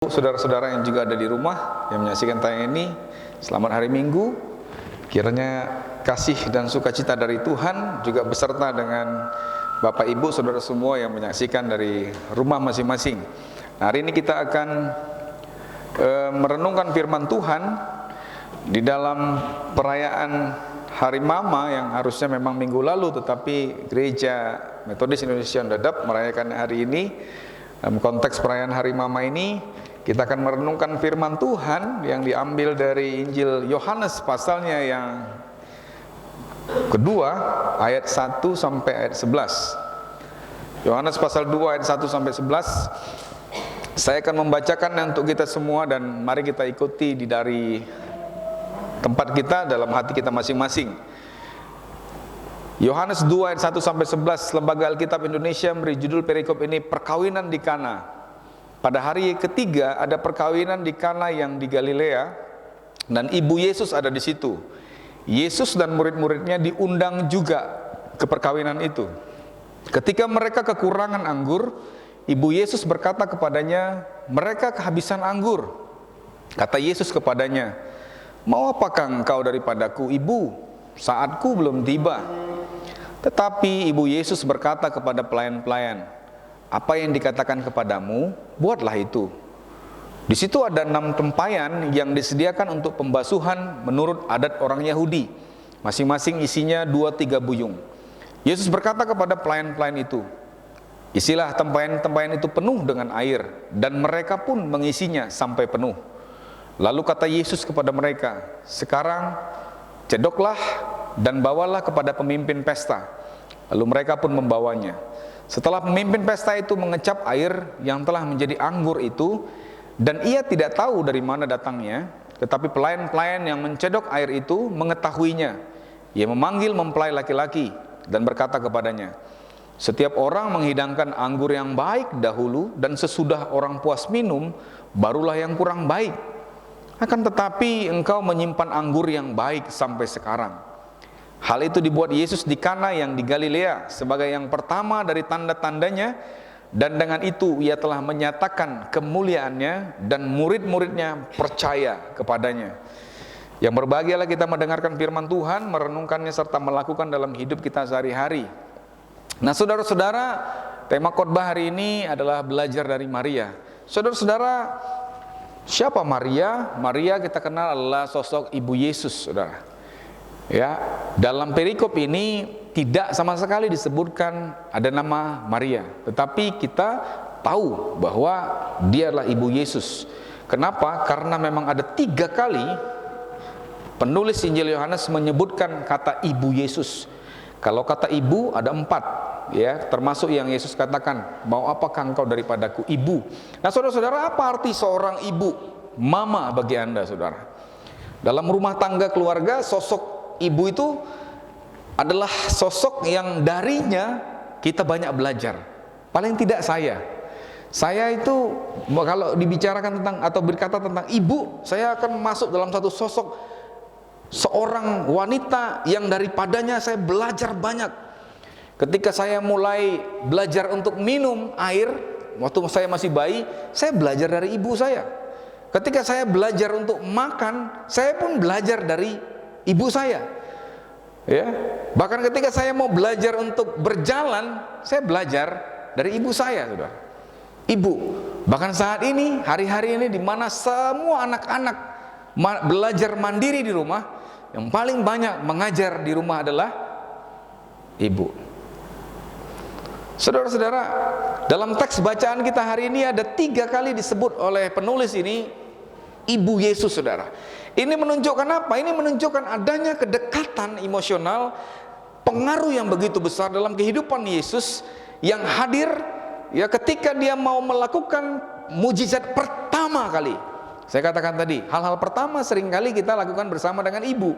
Saudara-saudara yang juga ada di rumah yang menyaksikan tayangan ini, selamat hari Minggu. Kiranya kasih dan sukacita dari Tuhan juga beserta dengan Bapak Ibu saudara semua yang menyaksikan dari rumah masing-masing. Nah, hari ini kita akan merenungkan firman Tuhan di dalam perayaan Hari Mama yang harusnya memang minggu lalu, tetapi Gereja Metodis Indonesia Dadap merayakan hari ini. Dalam konteks perayaan Hari Mama ini, kita akan merenungkan firman Tuhan yang diambil dari Injil Yohanes pasalnya yang kedua, ayat 1 sampai ayat 11. Yohanes pasal 2 ayat 1 sampai 11. Saya akan membacakan untuk kita semua dan mari kita ikuti dari tempat kita dalam hati kita masing-masing. Yohanes 2 ayat 1 sampai 11, Lembaga Alkitab Indonesia memberi judul perikop ini Perkawinan di Kana. Pada hari ketiga ada perkawinan di Kana yang di Galilea, dan ibu Yesus ada di situ. Yesus dan murid-muridnya diundang juga ke perkawinan itu. Ketika mereka kekurangan anggur, ibu Yesus berkata kepadanya, "Mereka kehabisan anggur." Kata Yesus kepadanya, "Mau apakah engkau daripadaku, ibu? Saatku belum tiba." Tetapi ibu Yesus berkata kepada pelayan-pelayan, "Apa yang dikatakan kepadamu, buatlah itu." Di situ ada 6 tempayan yang disediakan untuk pembasuhan menurut adat orang Yahudi. Masing-masing isinya 2-3 buyung. Yesus berkata kepada pelayan-pelayan itu, "Isilah tempayan-tempayan itu penuh dengan air," dan mereka pun mengisinya sampai penuh. Lalu kata Yesus kepada mereka, "Sekarang cedoklah dan bawalah kepada pemimpin pesta." Lalu mereka pun membawanya. Setelah pemimpin pesta itu mengecap air yang telah menjadi anggur itu, dan ia tidak tahu dari mana datangnya, tetapi pelayan-pelayan yang mencedok air itu mengetahuinya. Ia memanggil mempelai laki-laki dan berkata kepadanya, "Setiap orang menghidangkan anggur yang baik dahulu, dan sesudah orang puas minum, barulah yang kurang baik. Akan tetapi engkau menyimpan anggur yang baik sampai sekarang." Hal itu dibuat Yesus di Kana yang di Galilea sebagai yang pertama dari tanda-tandanya, dan dengan itu ia telah menyatakan kemuliaannya, dan murid-muridnya percaya kepadanya. Yang berbahagialah kita mendengarkan firman Tuhan, merenungkannya serta melakukan dalam hidup kita sehari-hari. Nah, saudara-saudara, tema khotbah hari ini adalah belajar dari Maria. Saudara-saudara, siapa Maria? Maria kita kenal adalah sosok ibu Yesus, saudara. Ya, dalam perikop ini tidak sama sekali disebutkan ada nama Maria, tetapi kita tahu bahwa dia adalah ibu Yesus. Kenapa? Karena memang ada 3 kali penulis Injil Yohanes menyebutkan kata ibu Yesus. Kalau kata ibu ada 4, ya, termasuk yang Yesus katakan, "Mau apakah engkau daripadaku, ibu?" Nah, saudara-saudara, apa arti seorang ibu, mama bagi Anda, saudara? Dalam rumah tangga keluarga, sosok ibu itu adalah sosok yang darinya kita banyak belajar. Paling tidak saya itu kalau dibicarakan tentang atau berkata tentang ibu, saya akan masuk dalam satu sosok seorang wanita yang daripadanya saya belajar banyak. Ketika saya mulai belajar untuk minum air, waktu saya masih bayi, saya belajar dari ibu saya. Ketika saya belajar untuk makan, saya pun belajar dari ibu saya. Ya, bahkan ketika saya mau belajar untuk berjalan, saya belajar dari ibu saya, saudara. Ibu. Bahkan saat ini, hari-hari ini di mana semua anak-anak belajar mandiri di rumah, yang paling banyak mengajar di rumah adalah ibu. Saudara-saudara, dalam teks bacaan kita hari ini ada 3 kali disebut oleh penulis ini ibu Yesus, saudara. Ini menunjukkan apa? Ini menunjukkan adanya kedekatan emosional, pengaruh yang begitu besar dalam kehidupan Yesus yang hadir ya ketika dia mau melakukan mujizat pertama kali. Saya katakan tadi, hal-hal pertama seringkali kita lakukan bersama dengan ibu.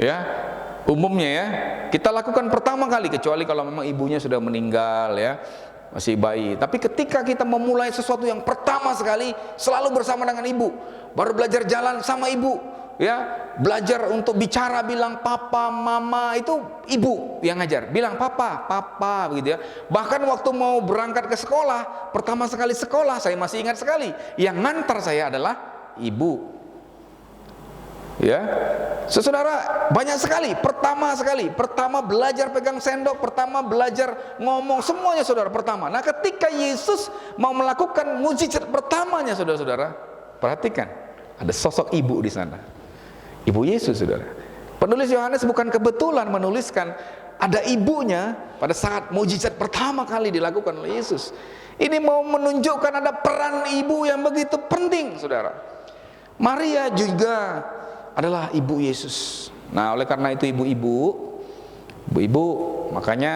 Ya, umumnya ya, kita lakukan pertama kali, kecuali kalau memang ibunya sudah meninggal ya, masih bayi. Tapi ketika kita memulai sesuatu yang pertama sekali, selalu bersama dengan ibu. Baru belajar jalan sama ibu, ya, belajar untuk bicara, bilang papa, mama, itu ibu yang ngajar, bilang papa, papa, begitu ya. Bahkan waktu mau berangkat ke sekolah, pertama sekali sekolah, saya masih ingat sekali, yang ngantar saya adalah ibu. Ya, saudara, banyak sekali, pertama belajar pegang sendok, pertama belajar ngomong, semuanya saudara pertama. Nah, ketika Yesus mau melakukan mujizat pertamanya, saudara-saudara, perhatikan, ada sosok ibu di sana. Ibu Yesus, saudara. Penulis Yohanes bukan kebetulan menuliskan ada ibunya pada saat mujizat pertama kali dilakukan oleh Yesus. Ini mau menunjukkan ada peran ibu yang begitu penting, saudara. Maria juga adalah ibu Yesus. Nah, oleh karena itu ibu-ibu, makanya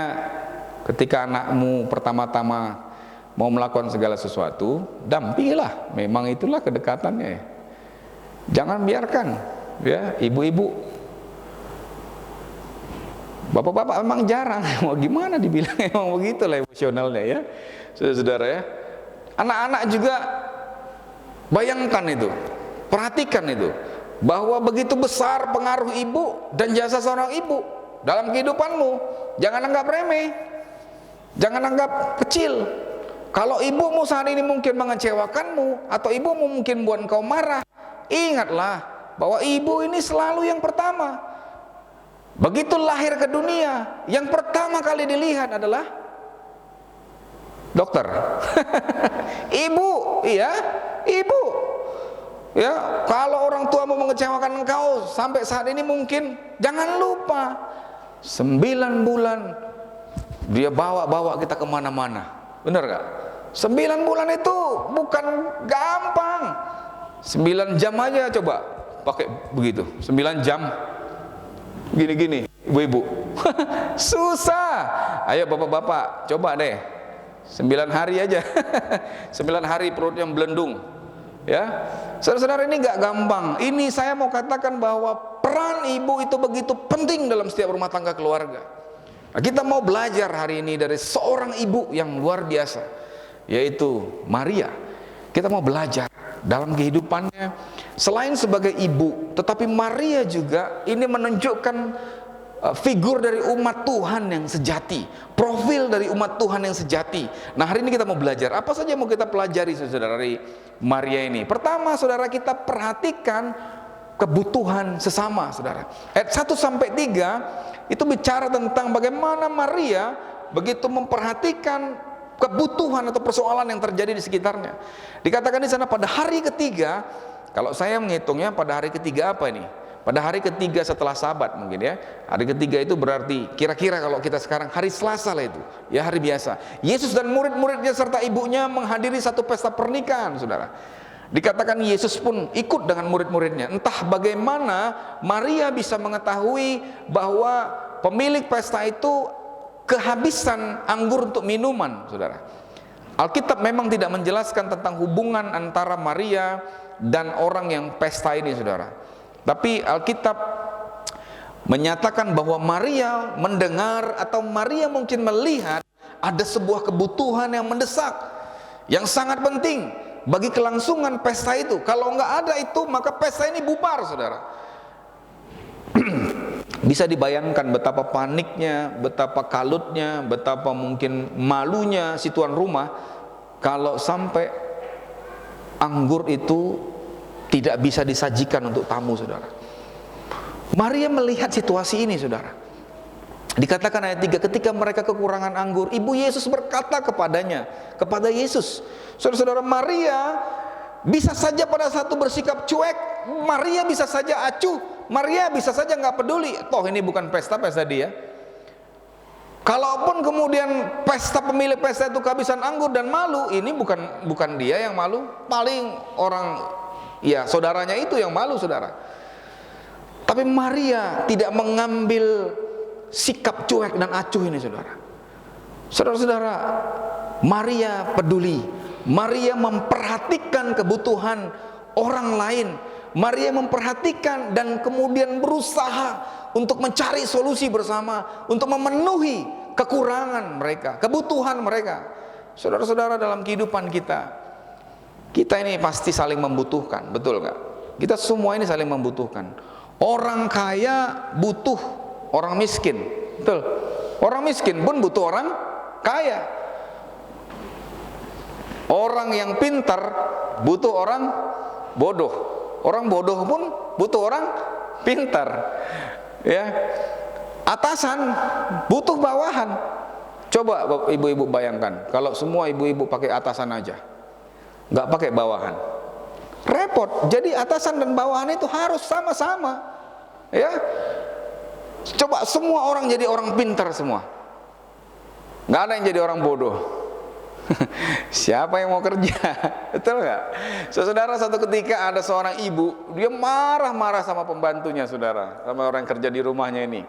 ketika anakmu pertama-tama mau melakukan segala sesuatu, dampingilah. Memang itulah kedekatannya. Jangan biarkan, ya, ibu-ibu. Bapak-bapak memang jarang, mau gimana dibilang, emang begitulah emosionalnya, ya, saudara, ya. Anak-anak juga bayangkan itu, perhatikan itu, bahwa begitu besar pengaruh ibu dan jasa seorang ibu dalam kehidupanmu. Jangan anggap remeh, jangan anggap kecil. Kalau ibumu saat ini mungkin mengecewakanmu, atau ibumu mungkin buat engkau marah, ingatlah bahwa ibu ini selalu yang pertama. Begitu lahir ke dunia, yang pertama kali dilihat adalah dokter. Ibu, iya, ibu. Ya, kalau orang tua mau mengecewakan engkau sampai saat ini, mungkin jangan lupa 9 bulan dia bawa kita kemana-mana. Benar gak? 9 bulan itu bukan gampang. 9 jam aja coba pakai begitu, 9 jam gini-gini, ibu-ibu. Susah. Ayo bapak-bapak, coba deh 9 hari aja. 9 hari perut yang belendung. Ya, saudara-saudara, ini gak gampang. Ini saya mau katakan bahwa peran ibu itu begitu penting dalam setiap rumah tangga keluarga. Nah, kita mau belajar hari ini dari seorang ibu yang luar biasa, yaitu Maria. Kita mau belajar dalam kehidupannya, selain sebagai ibu, tetapi Maria juga ini menunjukkan figur dari umat Tuhan yang sejati, profil dari umat Tuhan yang sejati. Nah, hari ini kita mau belajar apa saja mau kita pelajari, saudara, dari Maria ini. Pertama, saudara, kita perhatikan kebutuhan sesama, saudara. Ayat 1-3 itu bicara tentang bagaimana Maria begitu memperhatikan kebutuhan atau persoalan yang terjadi di sekitarnya. Dikatakan di sana pada hari ketiga, kalau saya menghitungnya pada hari ketiga apa ini? Pada hari ketiga setelah Sabat mungkin, ya. Hari ketiga itu berarti kira-kira kalau kita sekarang hari Selasa lah itu, ya, hari biasa. Yesus dan murid-muridnya serta ibunya menghadiri satu pesta pernikahan, saudara. Dikatakan Yesus pun ikut dengan murid-muridnya. Entah bagaimana Maria bisa mengetahui bahwa pemilik pesta itu kehabisan anggur untuk minuman, saudara. Alkitab memang tidak menjelaskan tentang hubungan antara Maria dan orang yang pesta ini, saudara. Tapi Alkitab menyatakan bahwa Maria mendengar atau Maria mungkin melihat ada sebuah kebutuhan yang mendesak, yang sangat penting bagi kelangsungan pesta itu. Kalau nggak ada itu, maka pesta ini bubar, saudara. Bisa dibayangkan betapa paniknya, betapa kalutnya, betapa mungkin malunya si tuan rumah kalau sampai anggur itu tidak bisa disajikan untuk tamu, saudara. Maria melihat situasi ini, saudara. Dikatakan ayat 3, ketika mereka kekurangan anggur, ibu Yesus berkata kepada Yesus. Saudara-saudara, Maria bisa saja pada satu bersikap cuek, Maria bisa saja acuh, Maria bisa saja nggak peduli. Toh ini bukan pesta dia. Kalaupun kemudian pemilik pesta itu kehabisan anggur dan malu, ini bukan dia yang malu, paling orang, ya, saudaranya itu yang malu, saudara. Tapi Maria tidak mengambil sikap cuek dan acuh ini, saudara. Saudara-saudara, Maria peduli. Maria memperhatikan kebutuhan orang lain. Maria memperhatikan dan kemudian berusaha untuk mencari solusi bersama, untuk memenuhi kekurangan mereka, kebutuhan mereka. Saudara-saudara, dalam kehidupan kita ini pasti saling membutuhkan, betul nggak? Kita semua ini saling membutuhkan. Orang kaya butuh orang miskin, betul. Orang miskin pun butuh orang kaya. Orang yang pintar butuh orang bodoh. Orang bodoh pun butuh orang pintar. Ya. Atasan butuh bawahan. Coba ibu-ibu bayangkan, kalau semua ibu-ibu pakai atasan aja, nggak pakai bawahan, repot. Jadi atasan dan bawahan itu harus sama-sama. Ya. Coba semua orang jadi orang pintar semua, nggak ada yang jadi orang bodoh. Siapa yang mau kerja? Betul nggak? Saudara, satu ketika ada seorang ibu, dia marah-marah sama pembantunya, saudara, sama orang yang kerja di rumahnya ini.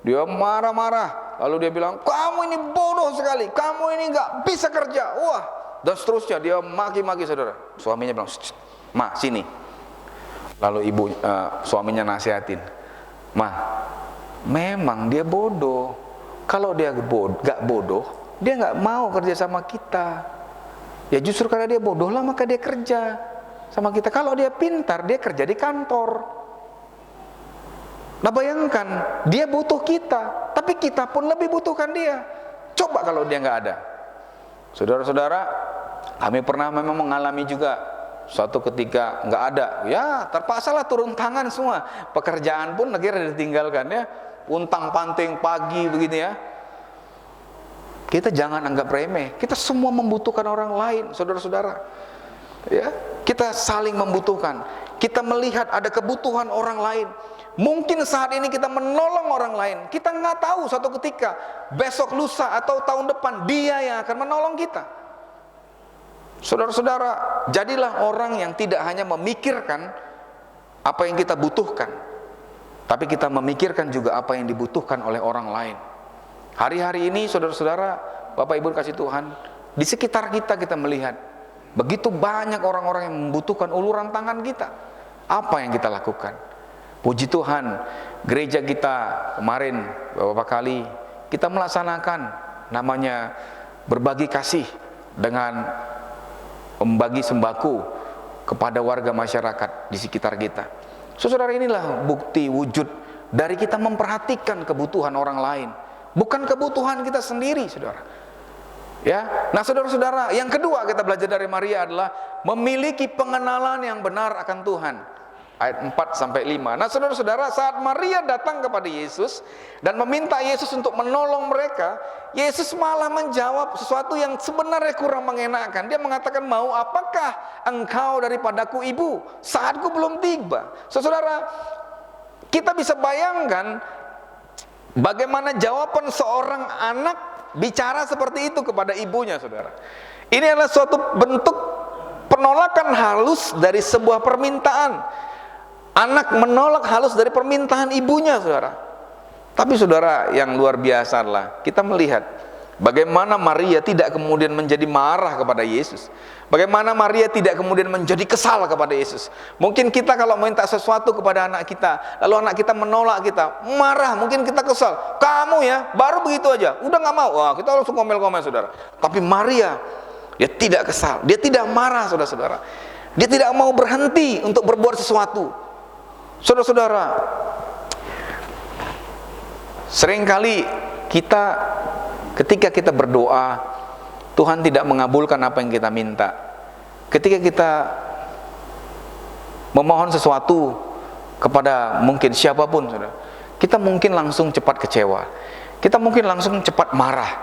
Dia marah-marah, lalu dia bilang, kamu ini bodoh sekali, kamu ini nggak bisa kerja, wah, dan seterusnya. Dia maki-maki, saudara. Suaminya bilang, ma, sini. Lalu suaminya nasihatin, ma, memang dia bodoh. Kalau dia nggak bodoh, dia nggak mau kerja sama kita. Ya justru karena dia bodoh lah maka dia kerja sama kita. Kalau dia pintar, dia kerja di kantor. Nah bayangkan, dia butuh kita, tapi kita pun lebih butuhkan dia. Coba kalau dia nggak ada. Saudara-saudara, kami pernah memang mengalami juga. Suatu ketika nggak ada, ya terpaksalah turun tangan semua. Pekerjaan pun akhirnya ditinggalkan ya. Untang-panting pagi begini ya. Kita jangan anggap remeh. Kita semua membutuhkan orang lain, saudara-saudara. Ya, kita saling membutuhkan. Kita melihat ada kebutuhan orang lain. Mungkin saat ini kita menolong orang lain. Kita nggak tahu suatu ketika, besok, lusa, atau tahun depan dia yang akan menolong kita. Saudara-saudara, jadilah orang yang tidak hanya memikirkan apa yang kita butuhkan, tapi kita memikirkan juga apa yang dibutuhkan oleh orang lain. Hari-hari ini saudara-saudara, Bapak Ibu kasih Tuhan, di sekitar kita melihat begitu banyak orang-orang yang membutuhkan uluran tangan kita. Apa yang kita lakukan? Puji Tuhan, gereja kita kemarin beberapa kali kita melaksanakan namanya berbagi kasih dengan membagi sembako kepada warga masyarakat di sekitar kita. Saudara, inilah bukti wujud dari kita memperhatikan kebutuhan orang lain, bukan kebutuhan kita sendiri, saudara. Ya, nah saudara-saudara, yang kedua kita belajar dari Maria adalah memiliki pengenalan yang benar akan Tuhan. Ayat 4-5. Nah saudara-saudara, saat Maria datang kepada Yesus dan meminta Yesus untuk menolong mereka, Yesus malah menjawab sesuatu yang sebenarnya kurang mengenakan. Dia mengatakan, mau apakah engkau daripadaku ibu? Saatku belum tiba. Saudara, kita bisa bayangkan bagaimana jawaban seorang anak bicara seperti itu kepada ibunya, saudara. Ini adalah suatu bentuk penolakan halus dari sebuah permintaan. Anak menolak halus dari permintaan ibunya, saudara. Tapi saudara, yang luar biasa adalah kita melihat bagaimana Maria tidak kemudian menjadi marah kepada Yesus. Bagaimana Maria tidak kemudian menjadi kesal kepada Yesus. Mungkin kita kalau minta sesuatu kepada anak kita, lalu anak kita menolak kita, marah, mungkin kita kesal. Kamu ya, baru begitu aja, udah nggak mau. Wah, kita langsung ngomel-ngomel, saudara. Tapi Maria, dia tidak kesal, dia tidak marah, saudara-saudara. Dia tidak mau berhenti untuk berbuat sesuatu. Saudara-saudara, seringkali kita ketika kita berdoa, Tuhan tidak mengabulkan apa yang kita minta. Ketika kita memohon sesuatu kepada mungkin siapapun, saudara, kita mungkin langsung cepat kecewa. Kita mungkin langsung cepat marah,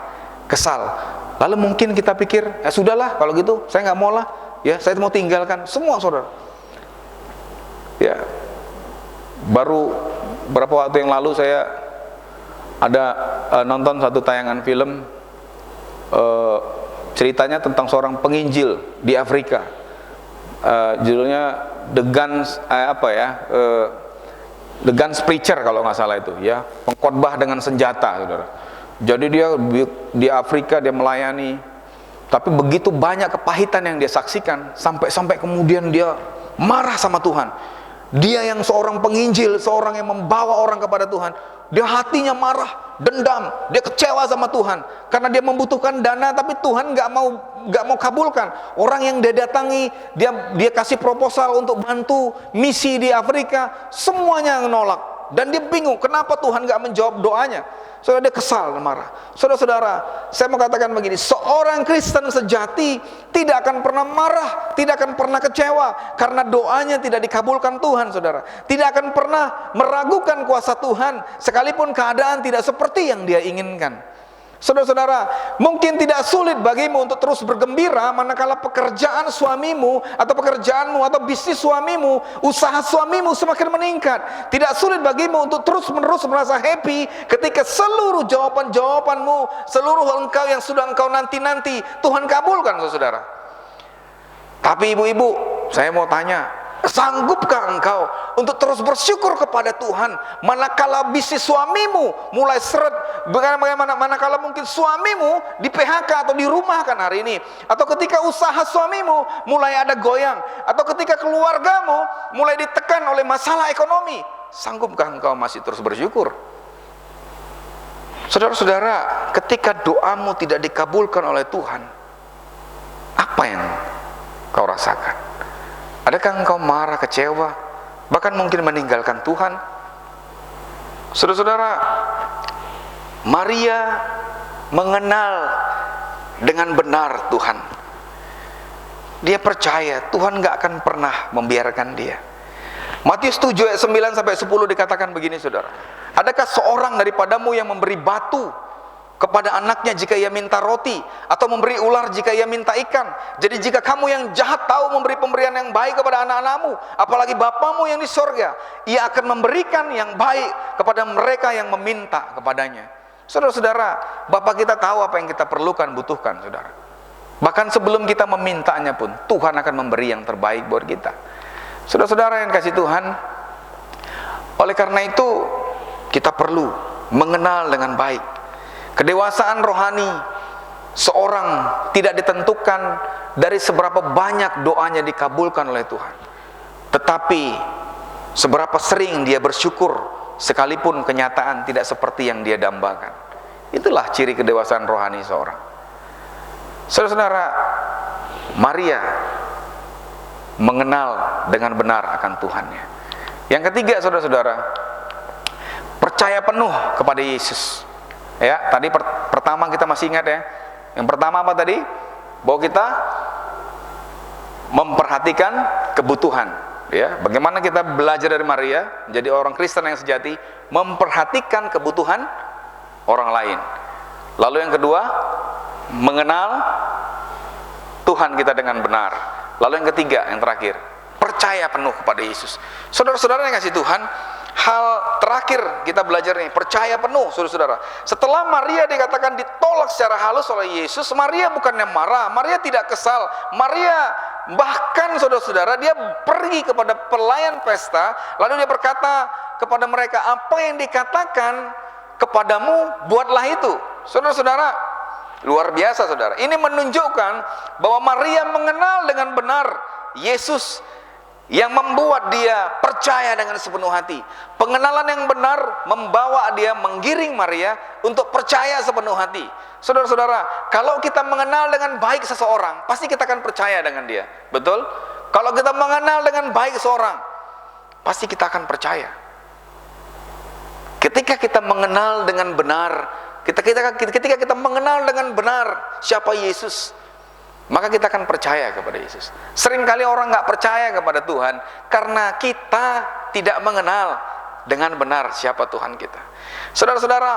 kesal. Lalu mungkin kita pikir, ya sudahlah kalau gitu, saya nggak mau lah, ya saya mau tinggalkan semua, saudara. Ya. Baru beberapa waktu yang lalu saya ada nonton satu tayangan film, ceritanya tentang seorang penginjil di Afrika. Judulnya The Guns Preacher kalau nggak salah itu, ya, pengkhotbah dengan senjata, saudara. Jadi dia di Afrika dia melayani, tapi begitu banyak kepahitan yang dia saksikan sampai kemudian dia marah sama Tuhan. Dia yang seorang penginjil, seorang yang membawa orang kepada Tuhan, dia hatinya marah, dendam, dia kecewa sama Tuhan karena dia membutuhkan dana, tapi Tuhan nggak mau kabulkan. Orang yang dia datangi, dia kasih proposal untuk bantu misi di Afrika, semuanya nolak, dan dia bingung kenapa Tuhan nggak menjawab doanya. Saudara, dia kesal dan marah. Saudara-saudara, saya mau katakan begini, seorang Kristen sejati tidak akan pernah marah, tidak akan pernah kecewa karena doanya tidak dikabulkan Tuhan, saudara. Tidak akan pernah meragukan kuasa Tuhan sekalipun keadaan tidak seperti yang dia inginkan. Saudara-saudara, mungkin tidak sulit bagimu untuk terus bergembira manakala pekerjaan suamimu atau pekerjaanmu atau bisnis suamimu, usaha suamimu semakin meningkat. Tidak sulit bagimu untuk terus-menerus merasa happy ketika seluruh jawaban-jawabanmu, seluruh engkau yang sudah engkau nanti-nanti, Tuhan kabulkan, saudara. Tapi ibu-ibu, saya mau tanya, sanggupkah engkau untuk terus bersyukur kepada Tuhan manakala bisnis suamimu mulai seret, manakala mungkin suamimu di PHK atau dirumahkan hari ini, atau ketika usaha suamimu mulai ada goyang, atau ketika keluargamu mulai ditekan oleh masalah ekonomi? Sanggupkah engkau masih terus bersyukur? Saudara-saudara, ketika doamu tidak dikabulkan oleh Tuhan, apa yang kau rasakan? Adakah engkau marah, kecewa, bahkan mungkin meninggalkan Tuhan? Saudara-saudara, Maria mengenal dengan benar Tuhan. Dia percaya Tuhan gak akan pernah membiarkan dia. Matius 7 ayat 9 sampai 10 dikatakan begini, saudara. Adakah seorang daripadamu yang memberi batu kepada anaknya jika ia minta roti, atau memberi ular jika ia minta ikan? Jadi jika kamu yang jahat tahu memberi pemberian yang baik kepada anak-anakmu, apalagi Bapamu yang di sorga, ia akan memberikan yang baik kepada mereka yang meminta kepadanya. Saudara-saudara, Bapa kita tahu apa yang kita perlukan, butuhkan, saudara. Bahkan sebelum kita memintanya pun, Tuhan akan memberi yang terbaik buat kita. Saudara-saudara yang kasih Tuhan, oleh karena itu kita perlu mengenal dengan baik. Kedewasaan rohani seorang tidak ditentukan dari seberapa banyak doanya dikabulkan oleh Tuhan, tetapi seberapa sering dia bersyukur sekalipun kenyataan tidak seperti yang dia dambakan. Itulah ciri kedewasaan rohani seorang. Saudara-saudara, Maria mengenal dengan benar akan Tuhannya. Yang ketiga, saudara-saudara, percaya penuh kepada Yesus. Ya, tadi pertama kita masih ingat ya. Yang pertama apa tadi? Bahwa kita memperhatikan kebutuhan. Ya, bagaimana kita belajar dari Maria menjadi orang Kristen yang sejati, memperhatikan kebutuhan orang lain. Lalu yang kedua, mengenal Tuhan kita dengan benar. Lalu yang ketiga, yang terakhir, percaya penuh kepada Yesus. Saudara-saudara yang kasih Tuhan, hal terakhir kita belajar nih, percaya penuh, saudara-saudara. Setelah Maria dikatakan ditolak secara halus oleh Yesus, Maria bukannya marah, Maria tidak kesal. Maria bahkan, saudara-saudara, dia pergi kepada pelayan pesta, lalu dia berkata kepada mereka, apa yang dikatakan kepadamu, buatlah itu. Saudara-saudara, luar biasa, saudara. Ini menunjukkan bahwa Maria mengenal dengan benar Yesus, yang membuat dia percaya dengan sepenuh hati. Pengenalan yang benar membawa dia, menggiring Maria untuk percaya sepenuh hati. Saudara-saudara, kalau kita mengenal dengan baik seseorang, pasti kita akan percaya dengan dia. Betul? Kalau kita mengenal dengan baik seseorang, pasti kita akan percaya. Ketika kita mengenal dengan benar, ketika kita mengenal dengan benar siapa Yesus, maka kita akan percaya kepada Yesus. Seringkali orang nggak percaya kepada Tuhan karena kita tidak mengenal dengan benar siapa Tuhan kita. Saudara-saudara,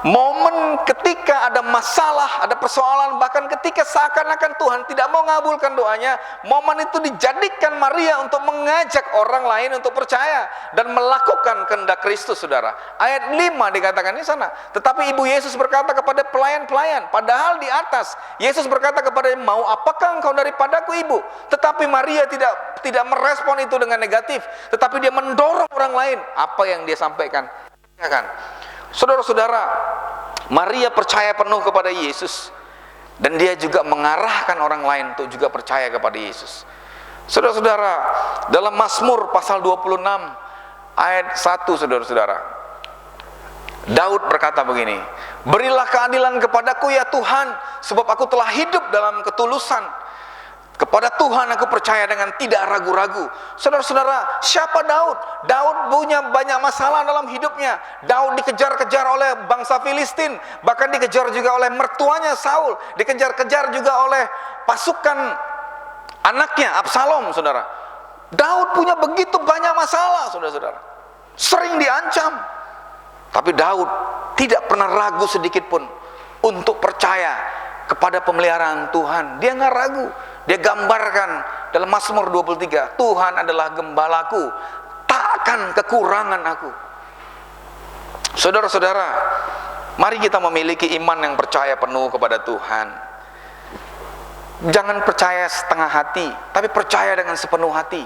momen ketika ada masalah, ada persoalan, bahkan ketika seakan-akan Tuhan tidak mau mengabulkan doanya, momen itu dijadikan Maria untuk mengajak orang lain untuk percaya dan melakukan kehendak Kristus, saudara. Ayat 5 dikatakan di sana, tetapi ibu Yesus berkata kepada pelayan-pelayan, padahal di atas Yesus berkata kepada, mau apakah engkau daripadaku, ibu? Tetapi Maria tidak merespon itu dengan negatif, tetapi dia mendorong orang lain. Apa yang dia sampaikan? Ya kan? Saudara-saudara, Maria percaya penuh kepada Yesus, dan dia juga mengarahkan orang lain untuk juga percaya kepada Yesus. Saudara-saudara, dalam Mazmur pasal 26 ayat 1, saudara-saudara, Daud berkata begini, berilah keadilan kepadaku ya Tuhan, sebab aku telah hidup dalam ketulusan. Kepada Tuhan aku percaya dengan tidak ragu-ragu. Saudara-saudara, siapa Daud? Daud punya banyak masalah dalam hidupnya. Daud dikejar-kejar oleh bangsa Filistin, bahkan dikejar juga oleh mertuanya Saul, dikejar-kejar juga oleh pasukan anaknya Absalom, saudara. Daud punya begitu banyak masalah, saudara-saudara. Sering diancam. Tapi Daud tidak pernah ragu sedikit pun untuk percaya kepada pemeliharaan Tuhan. Dia nggak ragu. Dia gambarkan dalam Mazmur 23, Tuhan adalah gembalaku, takkan kekurangan aku. Saudara-saudara, mari kita memiliki iman yang percaya penuh kepada Tuhan. Jangan percaya setengah hati, tapi percaya dengan sepenuh hati.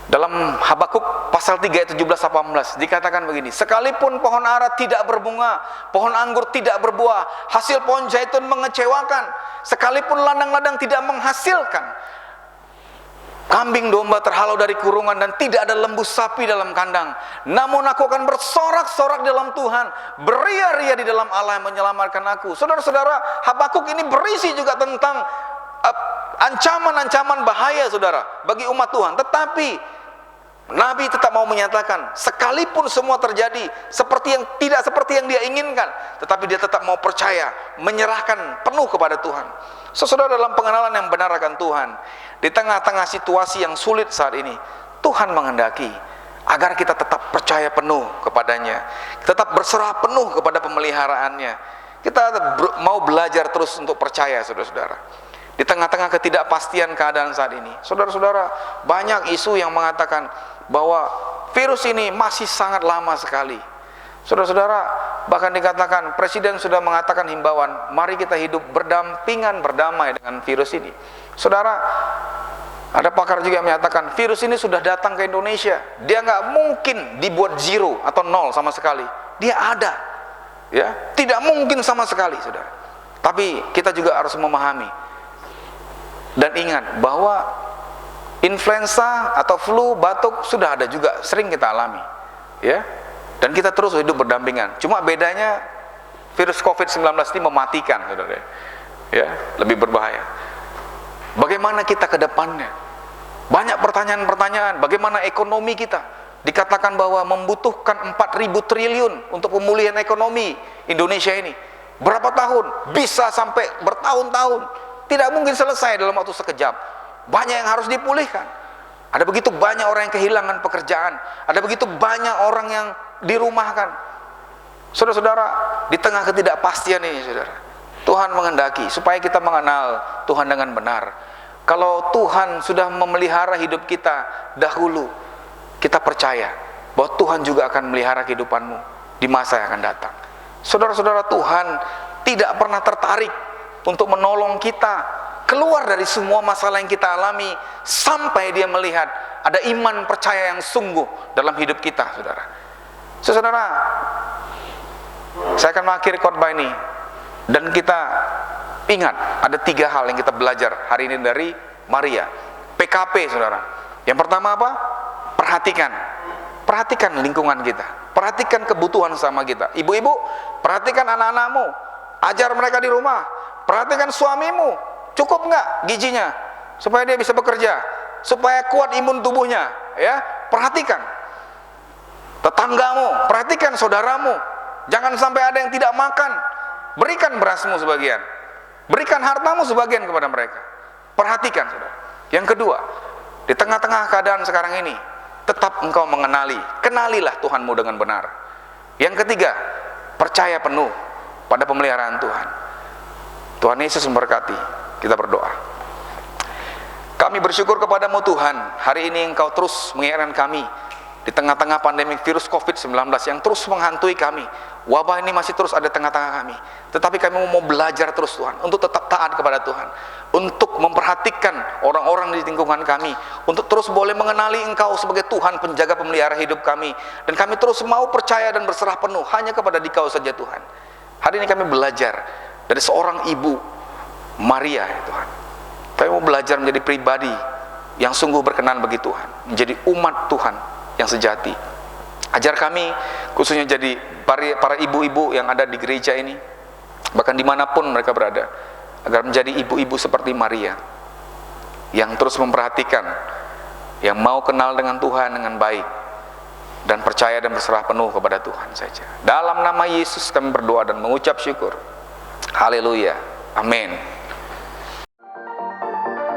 Dalam Habakuk pasal 3 ayat 17-18 dikatakan begini, sekalipun pohon ara tidak berbunga, pohon anggur tidak berbuah, hasil pohon zaitun mengecewakan, sekalipun ladang-ladang tidak menghasilkan, kambing domba terhalau dari kurungan dan tidak ada lembu sapi dalam kandang, namun aku akan bersorak-sorak dalam Tuhan, beria-ria di dalam Allah yang menyelamatkan aku. Saudara-saudara, Habakuk ini berisi juga tentang ancaman-ancaman bahaya, saudara, bagi umat Tuhan. Tetapi Nabi tetap mau menyatakan, sekalipun semua terjadi tidak seperti yang dia inginkan, tetapi dia tetap mau percaya, menyerahkan penuh kepada Tuhan. Saudara, dalam pengenalan yang benar akan Tuhan, di tengah-tengah situasi yang sulit saat ini, Tuhan menghendaki agar kita tetap percaya penuh kepadanya, tetap berserah penuh kepada pemeliharaannya. Kita mau belajar terus untuk percaya, saudara-saudara. Di tengah-tengah ketidakpastian keadaan saat ini, saudara-saudara, banyak isu yang mengatakan bahwa virus ini masih sangat lama sekali. Saudara-saudara, bahkan dikatakan Presiden sudah mengatakan himbauan, mari kita hidup berdampingan, berdamai dengan virus ini. Saudara, ada pakar juga yang menyatakan virus ini sudah datang ke Indonesia, dia nggak mungkin dibuat zero atau nol sama sekali. Dia ada, ya, tidak mungkin sama sekali, saudara. Tapi kita juga harus memahami dan ingat bahwa influenza atau flu, batuk sudah ada juga, sering kita alami, ya. Dan kita terus hidup berdampingan. Cuma bedanya virus COVID-19 ini mematikan, saudara, ya, lebih berbahaya. Bagaimana kita ke depannya? Banyak pertanyaan-pertanyaan. Bagaimana ekonomi kita? Dikatakan bahwa membutuhkan 4.000 triliun untuk pemulihan ekonomi Indonesia ini. Berapa tahun? Bisa sampai bertahun-tahun. Tidak mungkin selesai dalam waktu sekejap. Banyak yang harus dipulihkan. Ada begitu banyak orang yang kehilangan pekerjaan. Ada begitu banyak orang yang dirumahkan. Saudara-saudara, di tengah ketidakpastian ini, saudara, Tuhan menghendaki supaya kita mengenal Tuhan dengan benar. Kalau Tuhan sudah memelihara hidup kita dahulu, kita percaya bahwa Tuhan juga akan melihara kehidupanmu di masa yang akan datang. Saudara-saudara, Tuhan tidak pernah tertarik untuk menolong kita keluar dari semua masalah yang kita alami sampai dia melihat ada iman percaya yang sungguh dalam hidup kita, saudara. Saudara, saya akan mengakhiri khotbah ini dan kita ingat ada 3 hal yang kita belajar hari ini dari Maria. PKP, saudara. Yang pertama apa? Perhatikan lingkungan kita, perhatikan kebutuhan sama kita. Ibu-ibu, perhatikan anak-anakmu, ajar mereka di rumah. Perhatikan suamimu, cukup nggak gizinya supaya dia bisa bekerja, supaya kuat imun tubuhnya, ya. Perhatikan tetanggamu, perhatikan saudaramu, jangan sampai ada yang tidak makan. Berikan berasmu sebagian, berikan hartamu sebagian kepada mereka. Perhatikan, saudara. Yang kedua, di tengah-tengah keadaan sekarang ini, tetap engkau kenalilah Tuhanmu dengan benar. Yang ketiga, percaya penuh pada pemeliharaan Tuhan. Tuhan Yesus memberkati. Kita berdoa. Kami bersyukur kepadamu Tuhan, hari ini Engkau terus mengingatkan kami di tengah-tengah pandemi virus COVID-19 yang terus menghantui kami. Wabah ini masih terus ada di tengah-tengah kami, tetapi kami mau belajar terus, Tuhan, untuk tetap taat kepada Tuhan, untuk memperhatikan orang-orang di lingkungan kami, untuk terus boleh mengenali Engkau sebagai Tuhan penjaga pemelihara hidup kami, dan kami terus mau percaya dan berserah penuh hanya kepada Dikau saja, Tuhan. Hari ini kami belajar dari seorang ibu Maria, ya Tuhan. Kami mau belajar menjadi pribadi yang sungguh berkenan bagi Tuhan, menjadi umat Tuhan yang sejati. Ajar kami, khususnya jadi para ibu-ibu yang ada di gereja ini, bahkan dimanapun mereka berada, agar menjadi ibu-ibu seperti Maria, yang terus memperhatikan, yang mau kenal dengan Tuhan dengan baik, dan percaya dan berserah penuh kepada Tuhan saja. Dalam nama Yesus kami berdoa dan mengucap syukur. Haleluya. Amin.